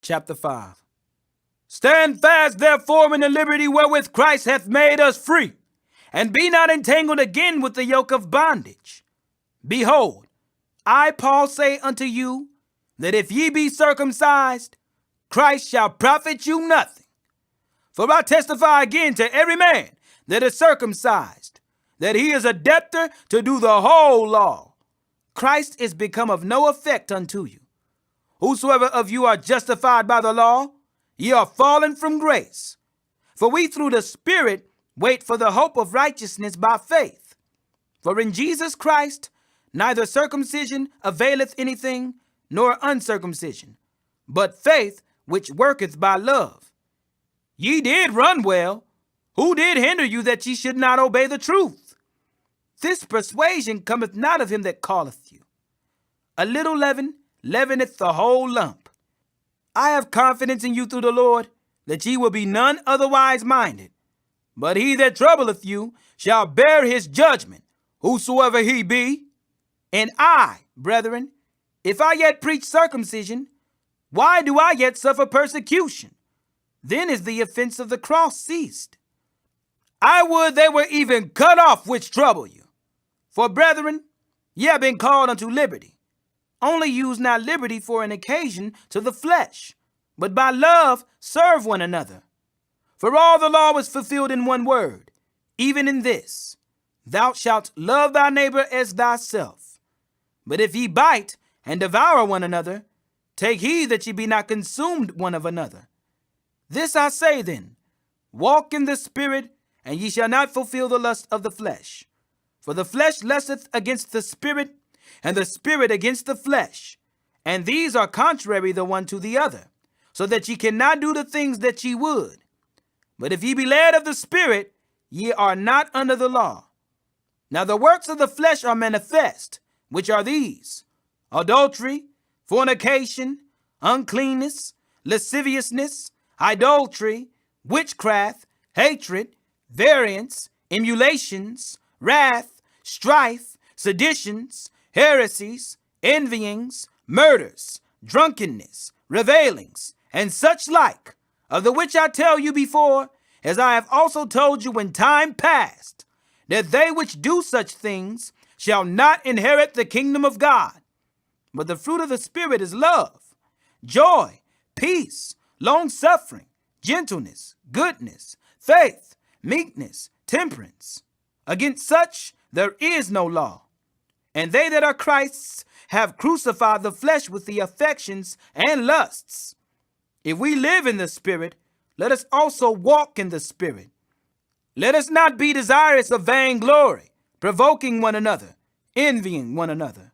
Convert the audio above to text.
chapter 5. Stand fast, therefore, in the liberty wherewith Christ hath made us free, and be not entangled again with the yoke of bondage. Behold, I, Paul, say unto you, that if ye be circumcised, Christ shall profit you nothing. For I testify again to every man that is circumcised, that he is a debtor to do the whole law. Christ is become of no effect unto you. Whosoever of you are justified by the law, ye are fallen from grace. For we through the Spirit wait for the hope of righteousness by faith. For in Jesus Christ neither circumcision availeth anything, nor uncircumcision, but faith which worketh by love. Ye did run well. Who did hinder you that ye should not obey the truth? This persuasion cometh not of him that calleth you. A little leaven leaveneth the whole lump. I have confidence in you through the Lord, that ye will be none otherwise minded. But he that troubleth you shall bear his judgment, whosoever he be. And I, brethren, if I yet preach circumcision, why do I yet suffer persecution? Then is the offense of the cross ceased. I would they were even cut off which trouble you. For, brethren, ye have been called unto liberty. Only use not liberty for an occasion to the flesh, but by love serve one another. For all the law was fulfilled in one word, even in this, thou shalt love thy neighbor as thyself. But if ye bite and devour one another, take heed that ye be not consumed one of another. This I say then, walk in the Spirit, and ye shall not fulfill the lust of the flesh. For the flesh lusteth against the Spirit, and the Spirit against the flesh. And these are contrary the one to the other, so that ye cannot do the things that ye would. But if ye be led of the Spirit, ye are not under the law. Now the works of the flesh are manifest, which are these: adultery, fornication, uncleanness, lasciviousness, idolatry, witchcraft, hatred, variance, emulations, wrath, strife, seditions, heresies, envyings, murders, drunkenness, revelings, and such like, of the which I tell you before, as I have also told you in time past, that they which do such things shall not inherit the kingdom of God. But the fruit of the Spirit is love, joy, peace, long-suffering, gentleness, goodness, faith, meekness, temperance. Against such there is no law. And they that are Christ's have crucified the flesh with the affections and lusts. If we live in the Spirit, let us also walk in the Spirit. Let us not be desirous of vainglory, provoking one another, envying one another.